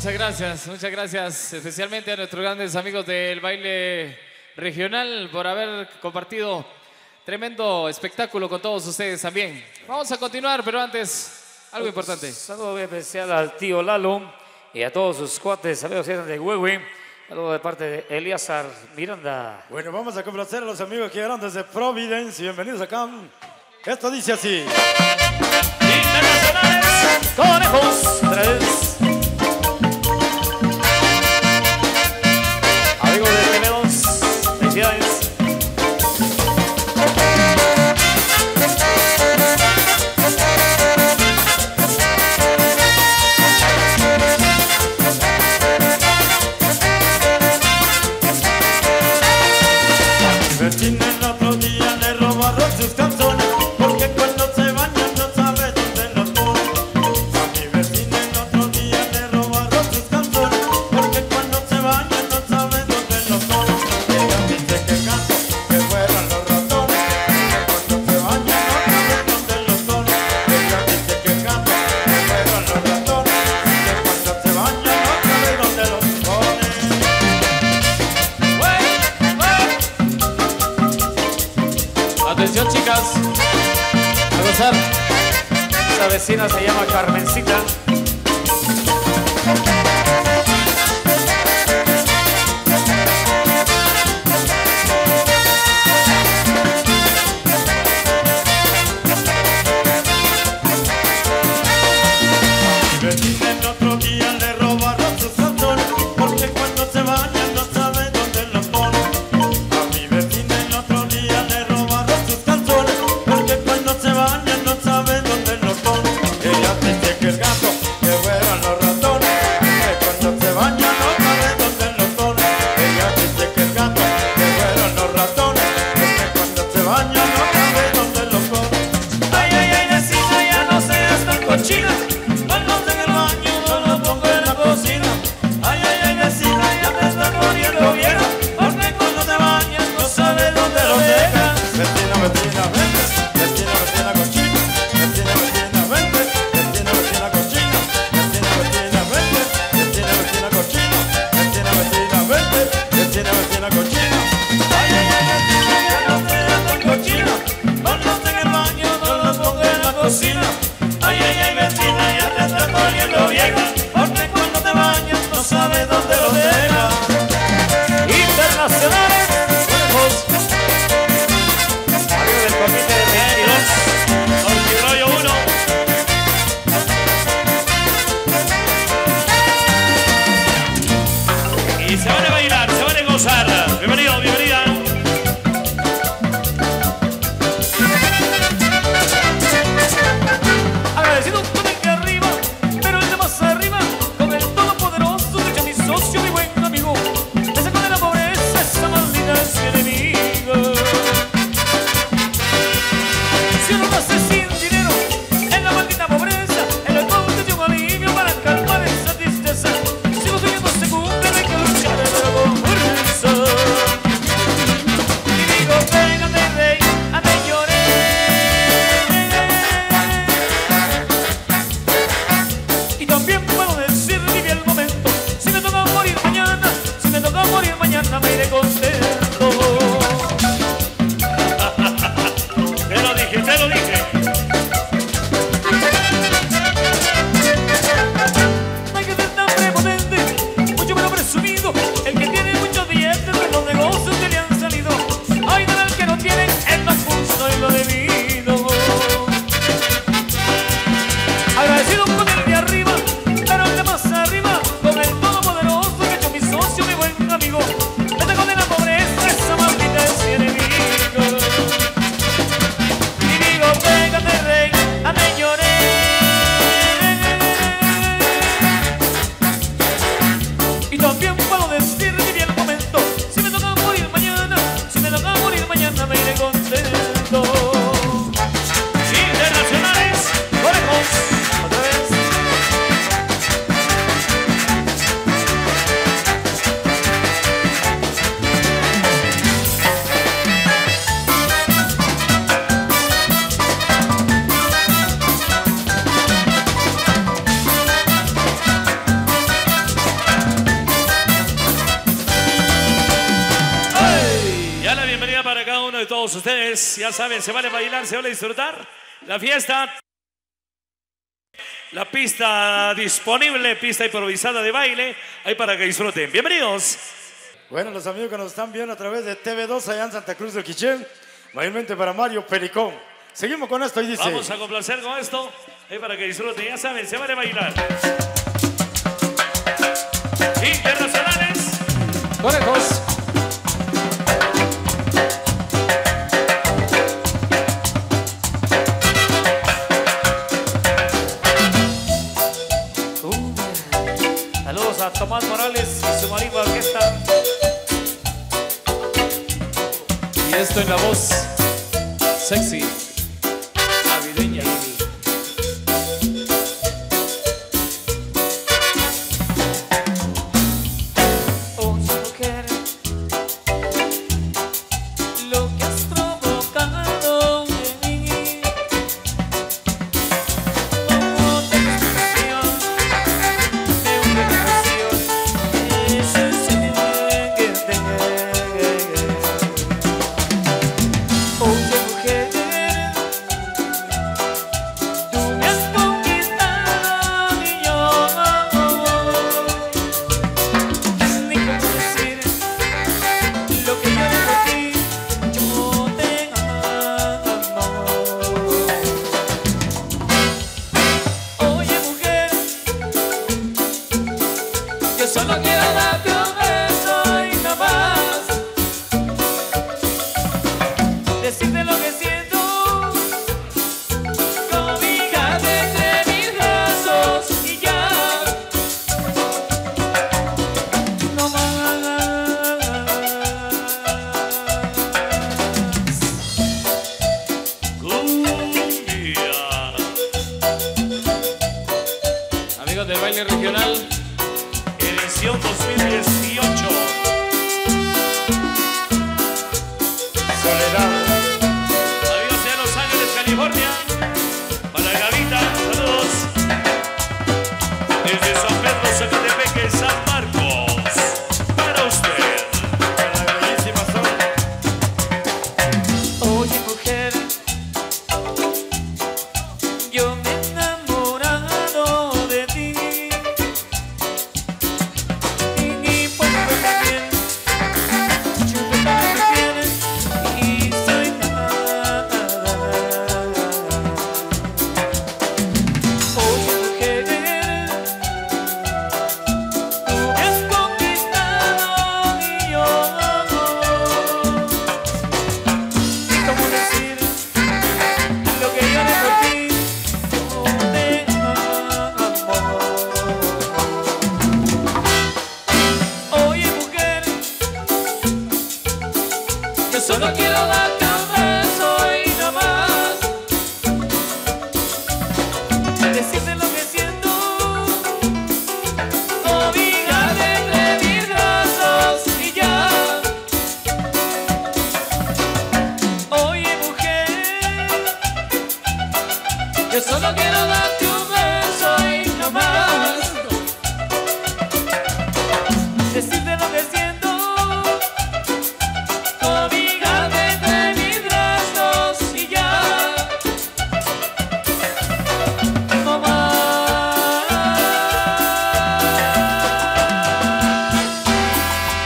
Muchas gracias, especialmente a nuestros grandes amigos del baile regional por haber compartido tremendo espectáculo con todos ustedes también. Vamos a continuar, pero antes, algo importante. Un saludo muy especial al tío Lalo y a todos sus cuates, amigos de Huehue. Saludo de parte de Eliazar Miranda. Bueno, vamos a complacer a los amigos que llegaron desde Providence. Bienvenidos acá. Esto dice así. Internacionales, conejos, tres. Amigos de Temedos, felicidades. Vecina el otro día le robaron sus calzones porque cuando se bañan no sabe dónde los pone. A mi vecina el otro día le robaron sus calzones porque cuando se bañan no sabe dónde los pone. Ella dice que gato, que fueron los ratones, que cuando se bañan no sabe dónde los pone. Ella dice que gato, que fueron los ratones, que cuando se bañan no sabe dónde los pone. Atención, chicas, a gozar. Esa vecina se llama Carmencita. Vecina el otro día le robaron sus calzones porque cuando se bañan no sabe dónde los pone. A mi vecina el otro día le robaron sus calzones porque cuando se bañan no sabe dónde los pone. Ella dice que el gato, que fueron los ratones, que cuando se bañan no sabe dónde los pone. Ella dice que el gato, que fueron los ratones, que cuando se bañan no sabe dónde los pone. Ay, ay, ay, vecina, ya no seas tan cochina. Cuando en el baño no lo pongo en la cocina. Ay, ay, ay, vecina, ya te estás poniendo vieja, porque cuando te bañas no sabes dónde lo dejas. Vecina, vecina, vente, vecina, vecina cochina, vecina, vecina, vente, vecina, vecina cochina, vecina, vecina, vente, vecina, vecina cochina, vecina, vecina, vente, vecina, vecina cochina. Ay, ay, ay, vecina, ya no seas tan cochina. Cuando en el baño no lo pongo en la cocina. Ay, ay, ay, vecina, ya te estás poniendo vieja, porque cuando te bañas no sabes dónde lo dejas. Internacionales, conejos. Amigos del comité de 22, Orquirollo 1. Y se van a bailar, se van a gozar. Bienvenido, bienvenida. Agradecido con el que arriba, pero el de más arriba, con el todopoderoso, de mi socio, mi buen amigo. Me sacó de la pobreza esa maldita enemiga. Si uno nace sin dinero, en la maldita pobreza, el alcohol te dio un alivio para calmar esa tristeza. Si los sueños no se cumplen, hay que luchar con fuerza. todos ustedes. Ya saben, se vale bailar, se vale disfrutar. La fiesta, la pista disponible, pista improvisada de baile, ahí para que disfruten. Bienvenidos. Bueno, los amigos que nos están viendo a través de TV2 allá en Santa Cruz del Quiché, mayormente para Mario Pericón. Seguimos con esto y dice... Vamos a complacer con esto, ahí para que disfruten. Ya saben, se vale bailar. Internacionales. Conejos. Saludos a Tomás Morales y su marimba orquesta. Y esto en la voz sexy navideña. Del baile regional, edición 2018. Soledad. Amigos de Los Ángeles, California, para Gavita, saludos. Desde San Pedro, Zacatepeque, San Marcos, para usted. Para la bellísima Sol. Oye, mujer, yo me he enamorado de ti. solo quiero darte un beso y no más. Decirte lo que siento, Cobijarte entre mis brazos y ya. oye mujer, Yo solo quiero darte un beso y no más. decirte lo que siento, Cobijarte entre mis brazos y ya. no más.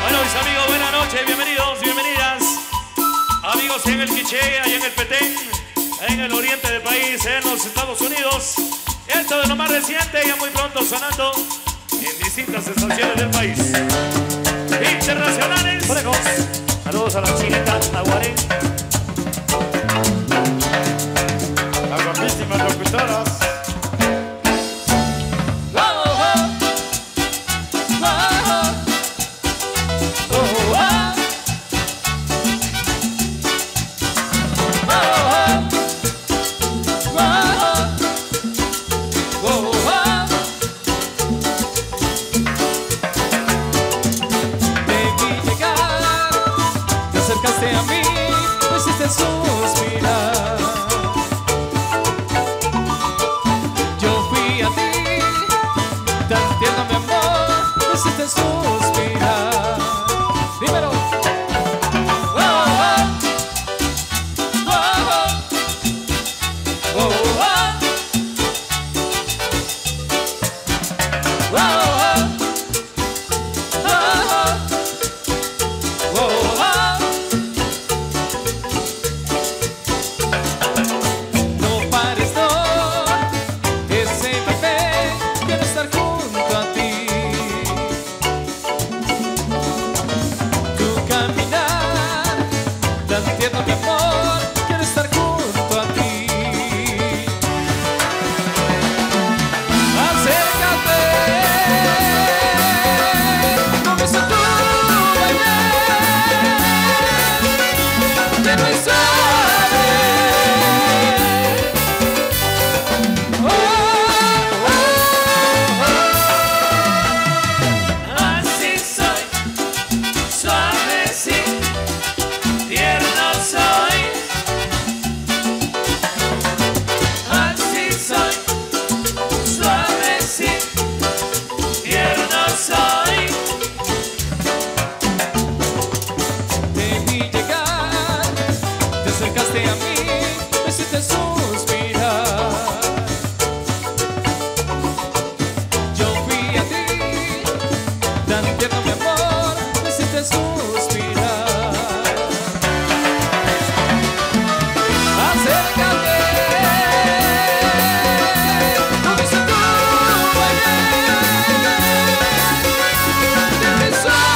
Bueno, mis amigos, buenas noches, bienvenidos, bienvenidas. Amigos en el Quiché, allá en el Petén, en el oriente del país, en los Estados Unidos. Esto de lo más reciente, ya muy pronto sonando en distintas estaciones del país. Internacionales. Conejos. Saludos a la chinita, Aguaré. Las guapísimas locutoras. No pares, no, ese bebé quiere estar junto a ti. Tu caminar tan tierno, mi amor, quiero estar junto a ti. Acércate, no me siento de mi suave. Así soy, suave sí, tierno soy. Así soy, suave sí, tierno soy. Te vi llegar, te acercaste a mí, me hiciste suspirar. Yo fui a ti, tan tierno mi amor, me hiciste suspirar. Acércate, no me siento de mi suave.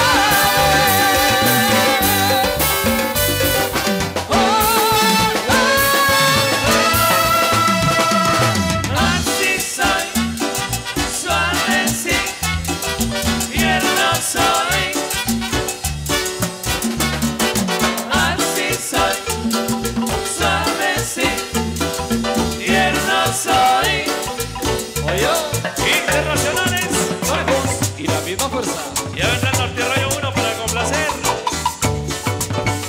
Así soy, suave sí, tierno soy. Así soy, suave sí, tierno soy. Oye, Internacionales. vamos, y la misma fuerza Ya vendrá el Norte Rayo 1 para complacer.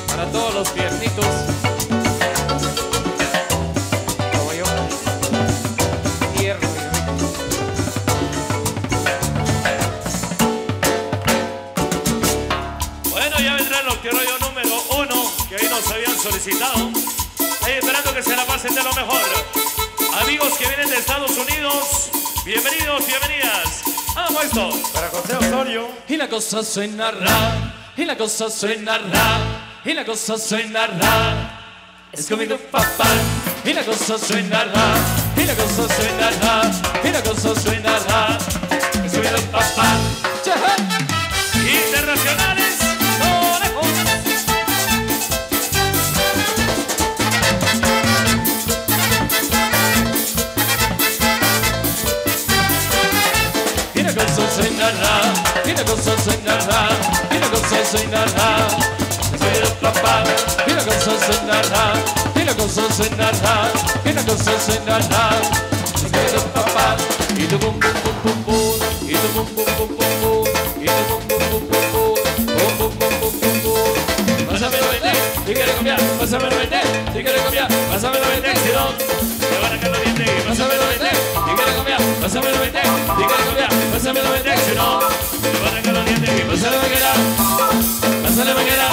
para todos los tiernitos. Como yo, tierno y rico. Bueno, ya vendrá el Norte Rayo número 1, que ahí nos habían solicitado. Ahí esperando que se la pasen de lo mejor. Amigos que vienen de Estados Unidos, bienvenidos, bienvenidas. Vamos a esto. Para José Osorio. Y la cosa suena ra, y la cosa suena ra, y la cosa suena ra. Es comido papá, y la cosa suena ra, y la cosa suena ra, y la cosa suena ra. Es comido papá. Chaja. Internacionales. Y la cosa suena ra, y la cosa suena ra, y la cosa suena ra. Es comido papá, y la cosa suena ra, y la cosa suena ra, y la cosa suena ra. Es comido papá, y tu bum bum bum bum bum, y tu bum bum bum bum bum, y tu bum bum bum bum bum, bum bum bum bum bum bum. Pásamelo vete, si quieres cambiar, pásamelo vete, si quieres cambiar, pásamelo vete, si no, Me van a caer los dientes. pásamelo vete, si quieres cambiar, pásamelo vete, si quieres cambiar, pásamelo vete, si no, Me van a caer los dientes. pásalo me queda, pásalo me queda,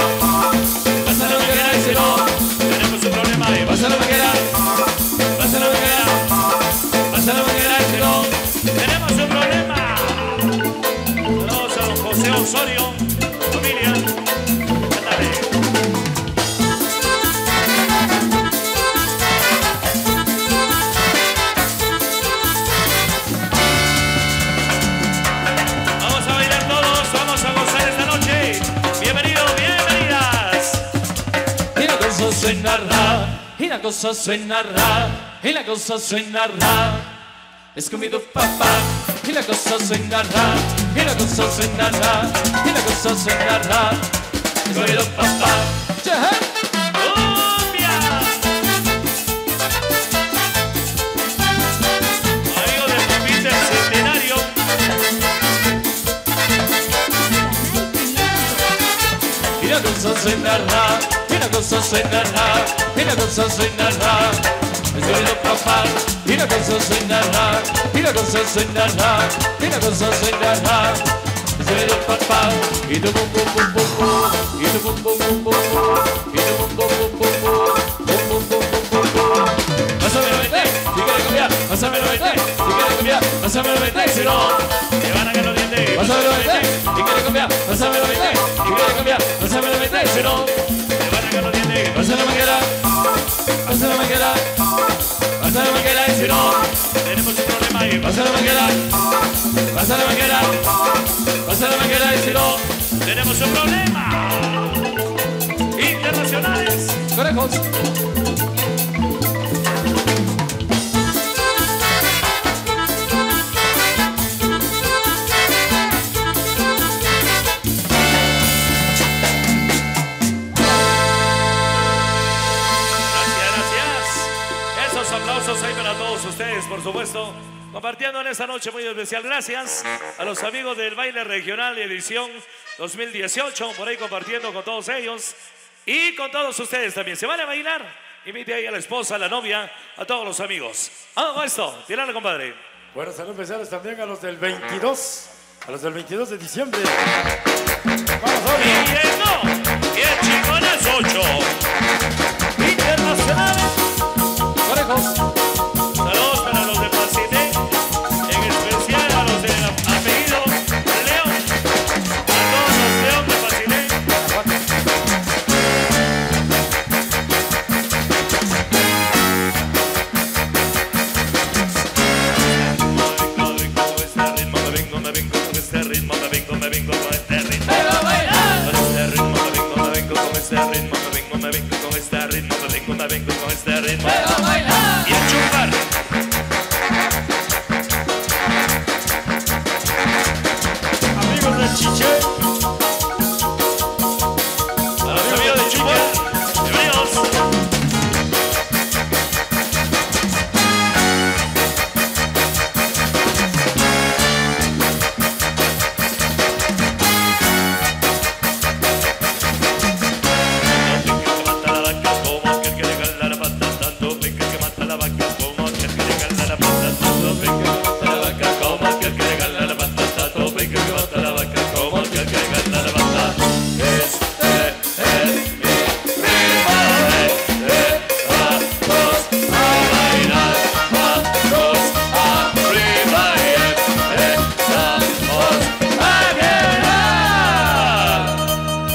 pásalo me queda, y si no, Tenemos un problema ahí. pásalo me queda, pásalo me queda, pásalo me queda, y si no. Tenemos un problema. Saludos a don José Osorio, familia. Ándale. Vamos a bailar todos, vamos a gozar esta noche. Bienvenidos, bienvenidas. Y la cosa suena ra, y la cosa suena ra, y la cosa suena ra. Es comido papá, y la cosa suena ra, y la cosa suena ra, y la cosa suena ra. Es comido papá. Chaja. ¡Cumbia! Amigos del Compite Centenario. Y la cosa suena ra, y la cosa suena ra, y la cosa suena ra. Es comido papá, y la cosa suena ra, y la cosa suena ra, y la cosa suena ra. Es comido papá, y tu bum bum bum bum bum, y tu bum bum bum bum bum, y tu bum bum bum bum bum, bum bum bum bum bum bum. Pásamelo vete, si quieres cambiar, pásamelo vete, si quieres cambiar, pásamelo vete, si no, Te van a pásale manguera, pásale manguera y si no, Tenemos un problema ahí. pásale manguera, pásale manguera, pásale manguera y si no, Tenemos un problema. Internacionales. conejos. Esos aplausos ahí para todos ustedes, por supuesto. Compartiendo en esta noche muy especial. Gracias a los amigos del baile regional edición 2018. Por ahí compartiendo con todos ellos. Y con todos ustedes también. ¿Se van a bailar? Invite ahí a la esposa, a la novia, a todos los amigos. Vamos con esto. Tirarle, compadre. Bueno, saludos especiales también a los del 22. A los del 22 de diciembre. Vamos, Olio. Viendo. Bien chingonas 8. Internacionales. Conejos. Saludos para los de Pacité, en especial a los de apellido León, a todos los León de Pacité. Me vengo con este ritmo, me vengo con este ritmo. Pero bailar. Con este ritmo me vengo con este ritmo, me vengo con este ritmo, me vengo con este ritmo. Pero bailar. Y a chupar. Amigos del Chiche. A los amigos de Chupar, bienvenidos.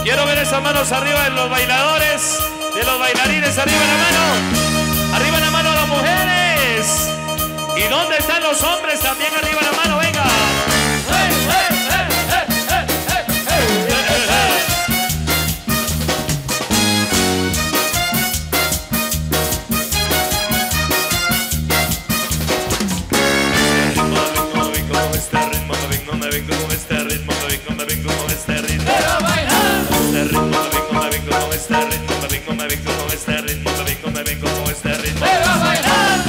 Quiero ver esas manos arriba de los bailadores, de los bailarines, arriba la mano a las mujeres. ¿Y dónde están los hombres? También arriba la mano, venga. Me vengo con este ritmo, me vengo con este ritmo. Pero bailar. Este ritmo, me vengo con este ritmo, me vengo con este ritmo, me vengo con este ritmo. Pero bailar.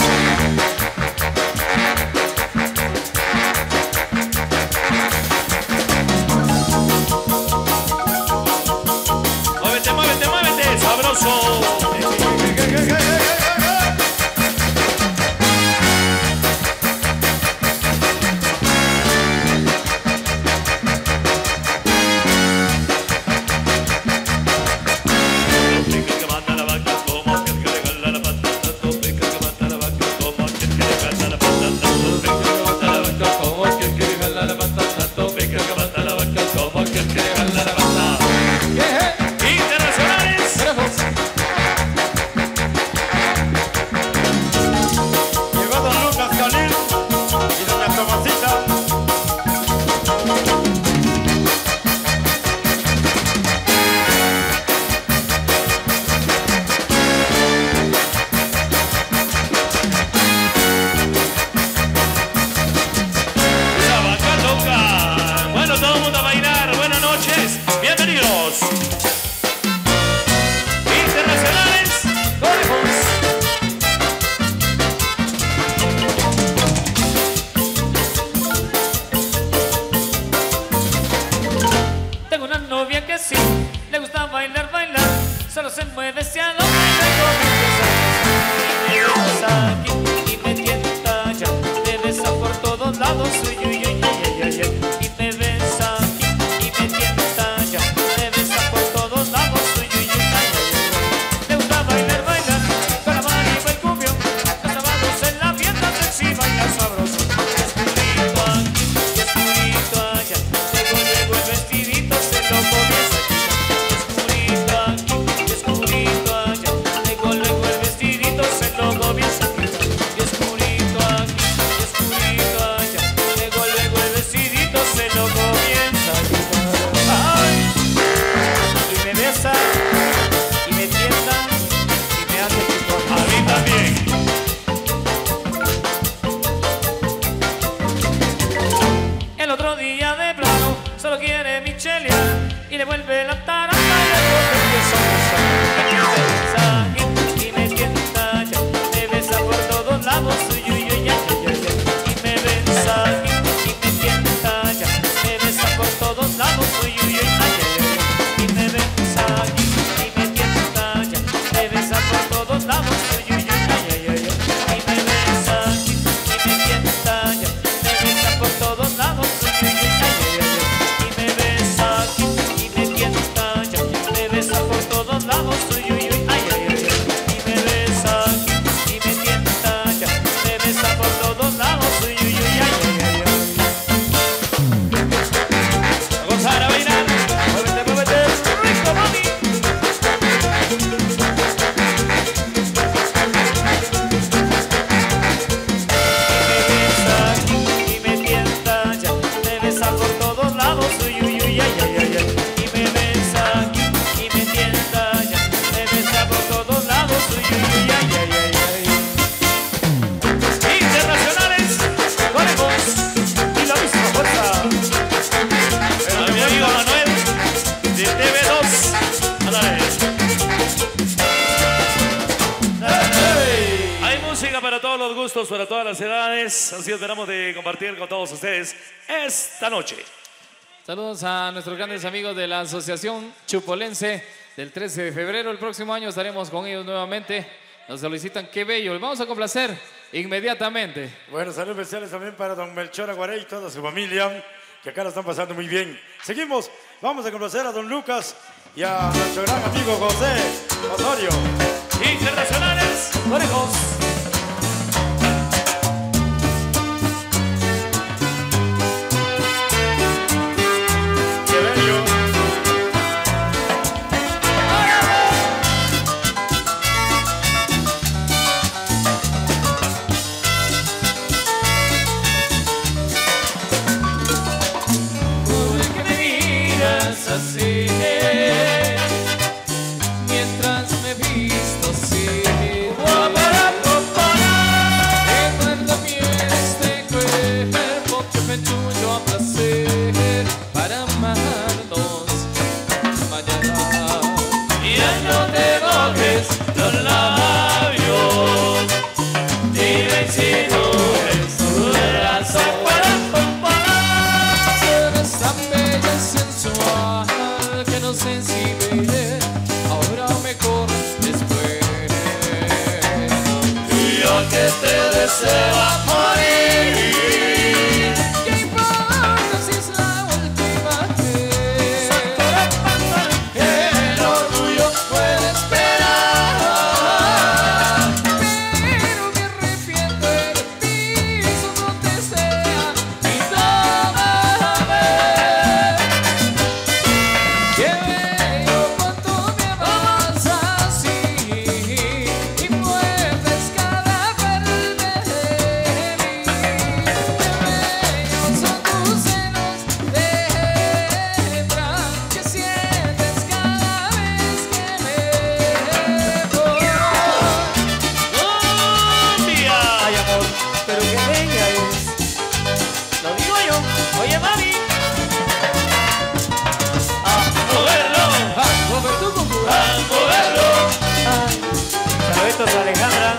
el otro día de plano solo quiere michelear y le vuelve la tarata y el otro empieza a besar y me tienta ya, me besa por todos lados, uy, uy, uy, ya, ya, ya, y me besa y me tienta ya, me besa por todos lados, uy, uy, uy, ay, ay, ay, y me besa y me tienta ya, me besa por todos lados, uy, uy, uy, ay, ay, ay, y me besa y me tienta ya, me besa por todos lados, uy, uy, uy, ay, ay, ay, y me besa y me tienta ya, me besa por todos lados, uy, uy, uy, ay, ay, ay, y me besa y me tienta ya, me besa por todos lados, uy, uy, uy, ay, ay, ay, ay. A gozar, a bailar, muévete, muévete, rico, mami. Y me tienta ya, me besa por todos lados, uy, uy, uy, ay, ay, ay, ay. Y me besa y me tienta ya, me besa por todos lados, uy, uy, uy, ay, ay, ay, ay. Internacionales, conejos y la misma fuerza. A mi amigo Manuel de TV2. Ándale. Hay música para todos los gustos, para todas las edades. Así esperamos de compartir con todos ustedes esta noche. Saludos a nuestros grandes amigos de la Asociación Chupolense del 13 de febrero. El próximo año estaremos con ellos nuevamente. Nos solicitan Qué Bello. Les vamos a complacer inmediatamente. Bueno, saludos especiales también para don Melchor Aguaré y toda su familia, que acá la están pasando muy bien. Seguimos, vamos a complacer a don Lucas y a nuestro gran amigo José Osorio. Internacionales, conejos. ¡Qué bello! ¿Por qué me miras así? Mientras me visto así. Recuerdo bien este cuerpo que me tuyo a placer para amarnos mañana. Ya no te toques los labios, dime si no es tu corazón. Eres tan bella y sensual que no sé si veré ahora o mejor después. Yo que te deseo a morir. ¿Qué importa si es la última vez? El orgullo puede esperar. Pero me arrepiento de ti, eso no te sea y tómame. Qué bello cuando me amas así y mueves cada parte de mí. Qué bellos son tus senos de hembra que sientes cada vez que me voy. Cumbia. Ay, amor, pero qué bella es. Lo digo yo. Oye, mami. Moverlo, moverlo. Saluditos a Alejandra.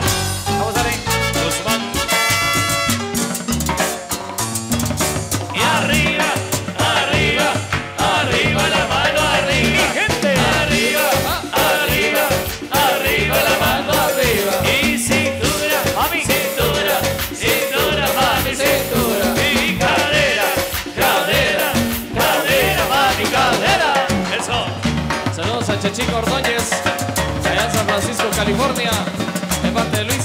Vamos a ver. Guzmán. Y arriba, arriba, arriba la mano, arriba. Gente. Arriba, arriba, arriba la mano, arriba. Y cintura, Mami. cintura, cintura, mami, cintura. Y cadera, cadera, cadera, mami, cadera. Eso. Saludos a Chechico Ordóñez, allá en San Francisco, California, de parte de Luis.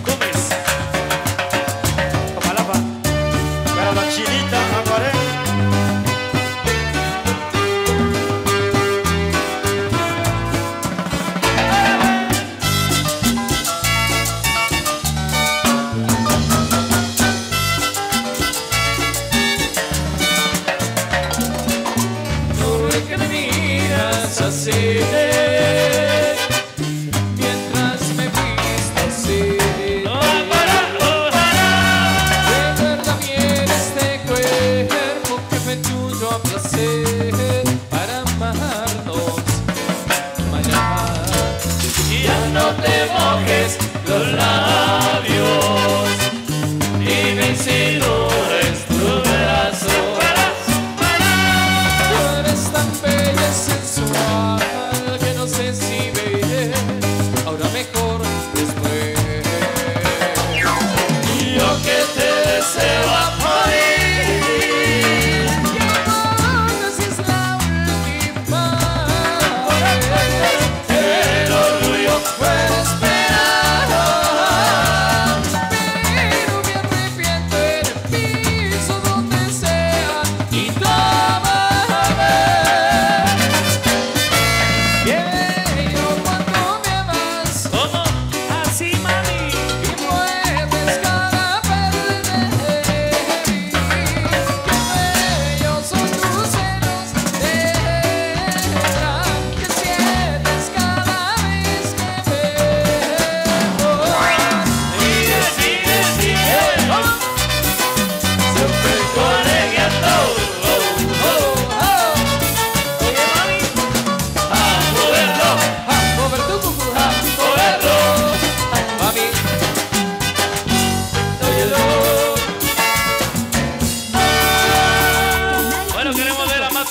Gómez. Copalapa. Para la Chinita Aguaré. ¿Por qué me miras así? Mientras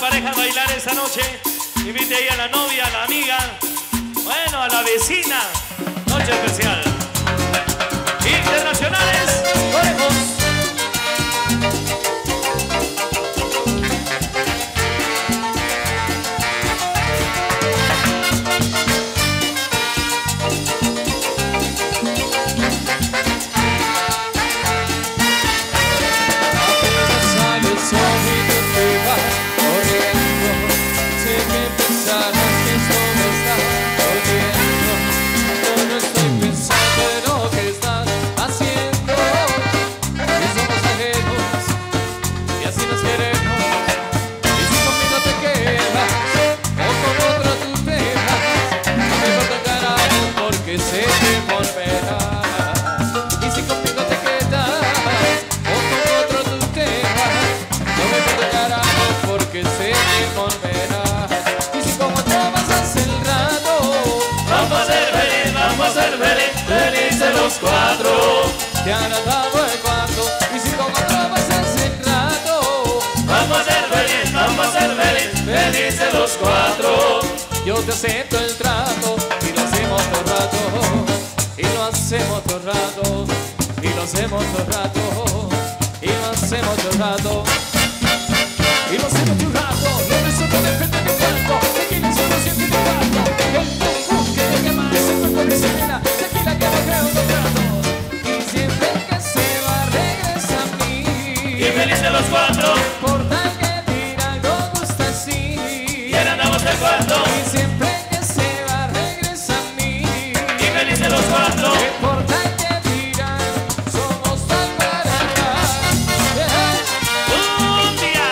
pareja a bailar esta noche. Invite ahí a la novia, a la amiga, bueno, a la vecina. Noche especial. Internacionales, orejos. Te han dado el cuarto y si con otro vas hace rato. Vamos a ser felices los cuatro. Yo te acepto el trato y lo hacemos todo rato. Y lo hacemos todo rato. Y lo hacemos todo rato. Y lo hacemos todo rato. Y lo hacemos todo rato. Lo resuelvo de frente a mi cuerpo. Tequila solo siente mi cuarto. El tongo que te quema ese cuerpo de cena. Tequila que no creo un trato. Felices los cuatro. No importa que dirán, no gusta así. Y ahora andamos de cuarto. Y siempre que se va regresa a mí. Y felices los cuatro. No importa que dirán, somos tal para acá. Un día.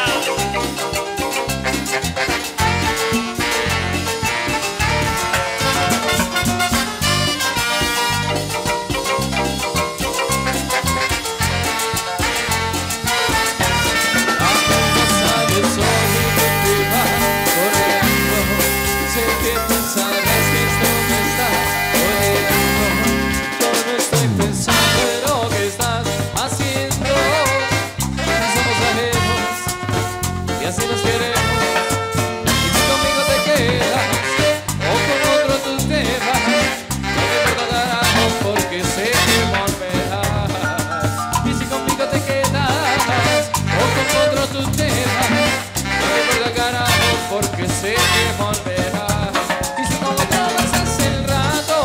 Porque sé que volverás. Y si con otra vas hace el rato.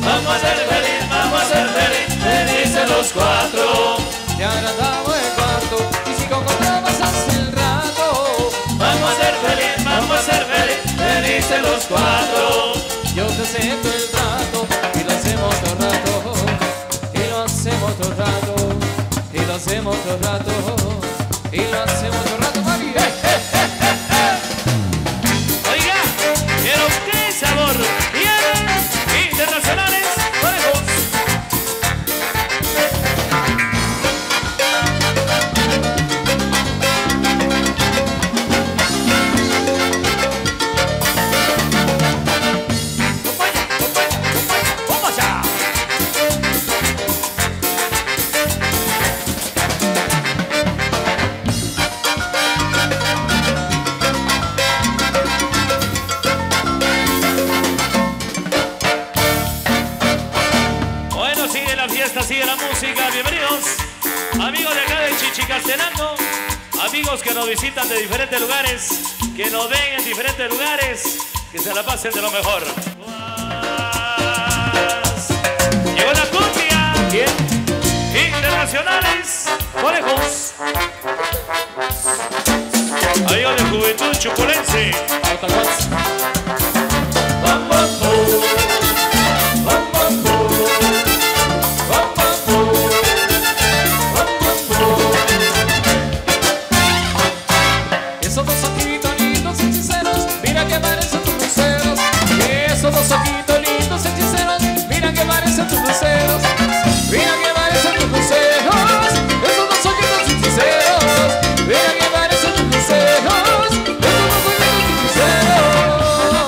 Vamos a ser felices los cuatro. Te han dado el cuarto. Y si con otra vas hace el rato. Vamos a ser felices los cuatro. Yo te acepto el trato y lo hacemos todo rato. Y lo hacemos todo rato. Y lo hacemos todo rato. Y lo hacemos todo rato, mami. Pero qué sabor. Bien, internacionales, orejos. ¡Vamos allá! Sigue la música, bienvenidos amigos de acá de Chichicastenango, amigos que nos visitan de diferentes lugares, que nos ven en diferentes lugares, que se la pasen de lo mejor. Llegó la cumbia, bien, internacionales, orejos, amigos de Juventud Chuculense. Esos dos ojitos lindos hechiceros, mira que parecen tus luceros. Esos dos ojitos lindos hechiceros, mira que parecen tus luceros. Mira que parecen tus luceros. Esos dos ojitos hechiceros, mira que parecen tus luceros. Esos dos ojitos hechiceros.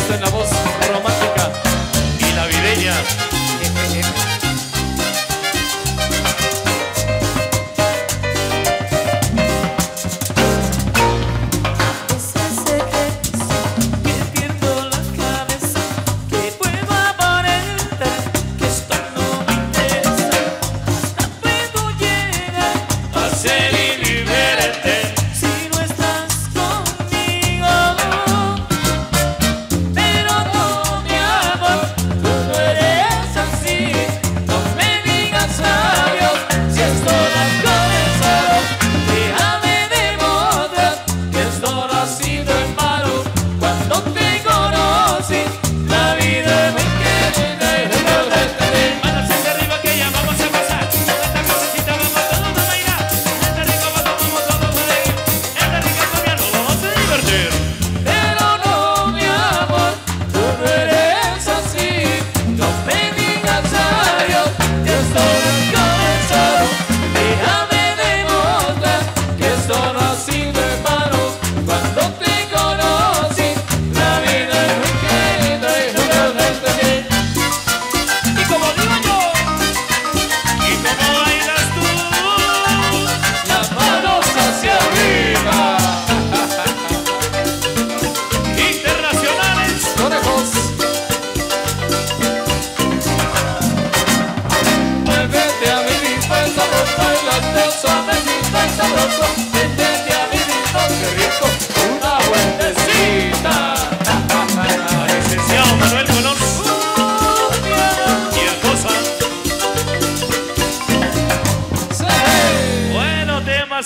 Esto en la voz romántica y navideña.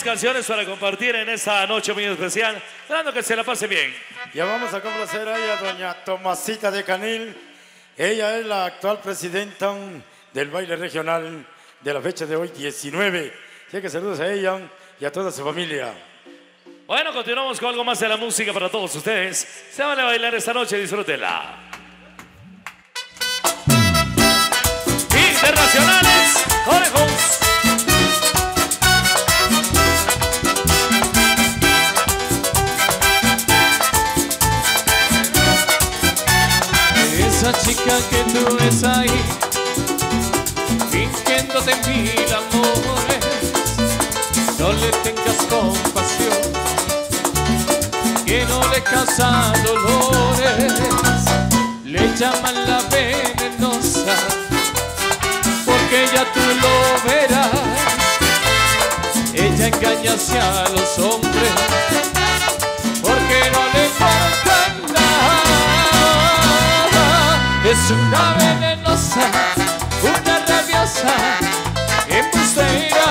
Canciones para compartir en esta noche muy especial, esperando que se la pase bien. Ya vamos a complacer a ella, doña Tomasita de Canil. Ella es la actual presidenta del baile regional de la fecha de hoy, 19. Así que saludos a ella y a toda su familia. Bueno, continuamos con algo más de la música para todos ustedes. Se van a bailar esta noche, disfrútenla. Internacionales, Conejos. Esa chica que tú ves ahí, fingiéndote mil amores, no le tengas compasión, que no le causa dolores. Le llaman la venenosa, porque ya tú lo verás. Ella engaña hacia los hombres, porque no le falta nada. Es una venenosa, una rabiosa, embustera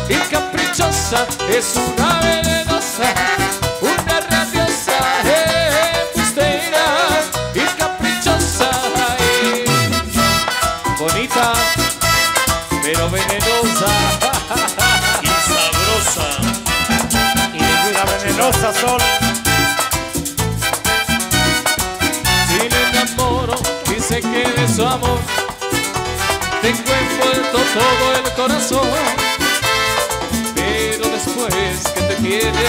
y caprichosa. Es una venenosa, una rabiosa, embustera y caprichosa. Bonita, pero venenosa y sabrosa. Y la venenosa sol. Si le enamoro, dice que de su amor tengo envuelto todo el corazón, pero después que te quiere,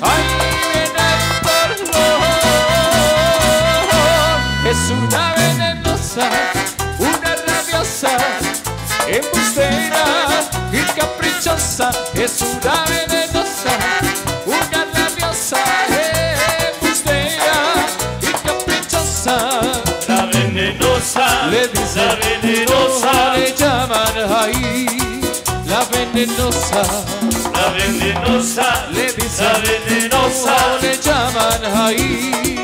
ahí viene el perdón. Es una venenosa, una rabiosa, embustera y caprichosa. Es una venenosa, una rabiosa, embustera y caprichosa. La venenosa, Le dicen, la venenosa, le llaman ahí la venenosa. la venenosa, Le dicen, la venenosa. le llaman ahí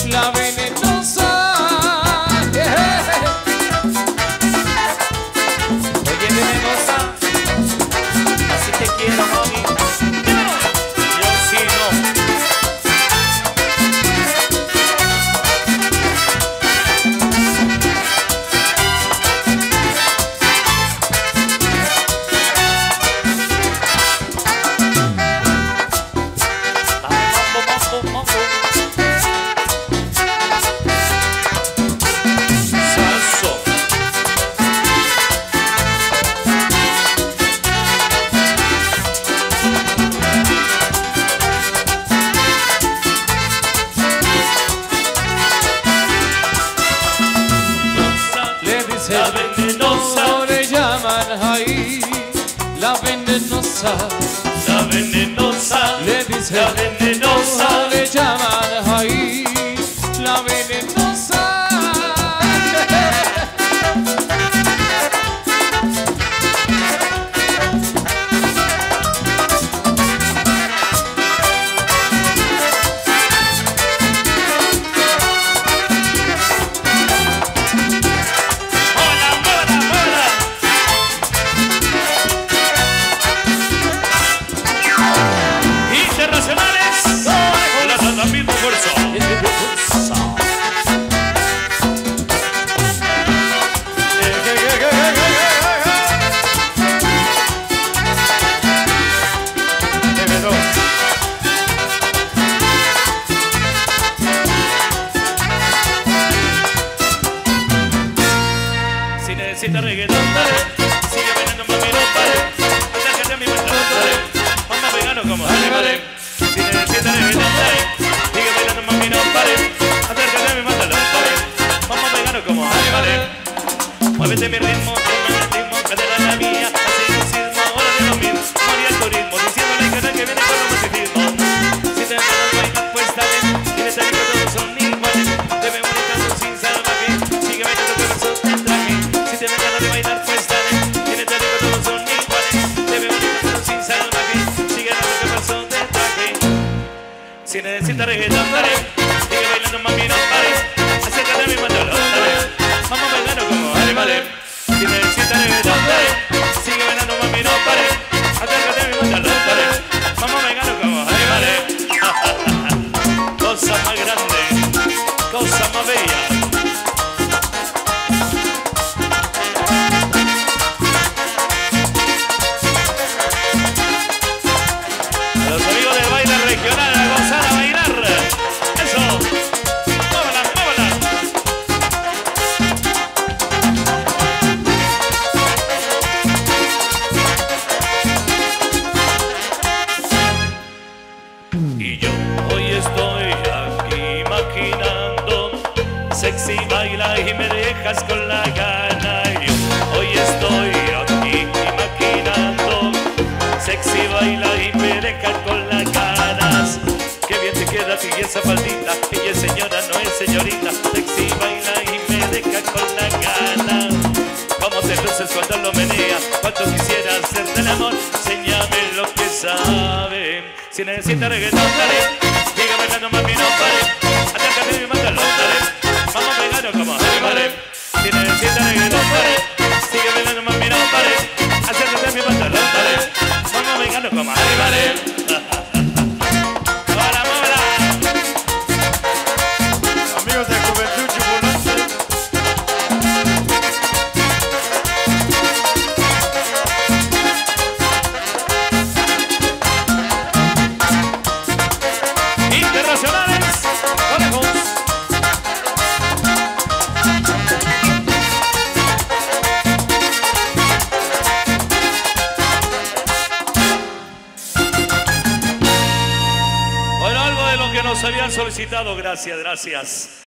la venenosa. Oye, venenosa, así te quiero, mami. Yo sí no. Salso. venenosa, La venenosa, le dice la venenosa. le llaman ahí, la venenosa. Internacionales, la misma fuerza. Si necesita reggaetón, dale. Sigue bailando, mami, no pare. Acércate a mi pantalón, dale. Mamá vegano como dale, vale. Si necesita reggaetón, dale. Sigue bailando, mami, no pare. Acércate a mi pantalón, dale. Mamá vegano como dale, vale. Muévete mi ritmo, toma el ritmo, cadera la mía. Así un sismo, ahora de lo mismo. Moría el turismo, diciéndole que que viene con el positivismo. Si te ganas bailar, pues dale. Tienes el ritmo, todos son iguales. Debe bonitando sin salvaje. Sigue bailando que verso te traje. Si te ganas de bailar, pues dale. Tienes el ritmo, todos son iguales. Debe bonitando sin salvaje. Sigue bailando que verso te traje. Si necesitas reggaetón, dale. Sigue bailando, mami, no pares. Acércate a mi pantalón, dale. Vamos bailando como dale, vale. Si necesitas reggaetón, dale. Sigue bailando, mami, no pares. Acércate a mi pantalón, dale. Vamos bailando como dale, vale. Cosa más grande, cosa más bella. A los amigos del baile regional, a gozar, a bailar. Eso. Móvala, móvala. Y yo hoy estoy aquí maquinando. Sexy baila y me dejas con la gana. Yo hoy estoy aquí maquinando. Sexy baila y me dejas con las ganas. Qué bien te queda a ti esa faldita. Ella es señora, no es señorita. Sexy baila y me deja con la gana. Cómo te luces cuando lo meneas. Cuánto quisiera hacerte el amor. Enséñame lo que sabe. Si necesitas reggaetón, dale. Sigue bailando, mami, no pare. Acércate a mi pantalón, dale. Vamos pegando como dale, vale. Si necesitas reggaetón, dale. Sigue bailando, mami, no pare. Acércate a mi pantalón, dale. Vamos pegando como dale, vale. Móvala, móvala. Amigos de Juventud Chupulante. Internacionales, conejos. Bueno, algo de lo que nos habían solicitado, gracias, gracias.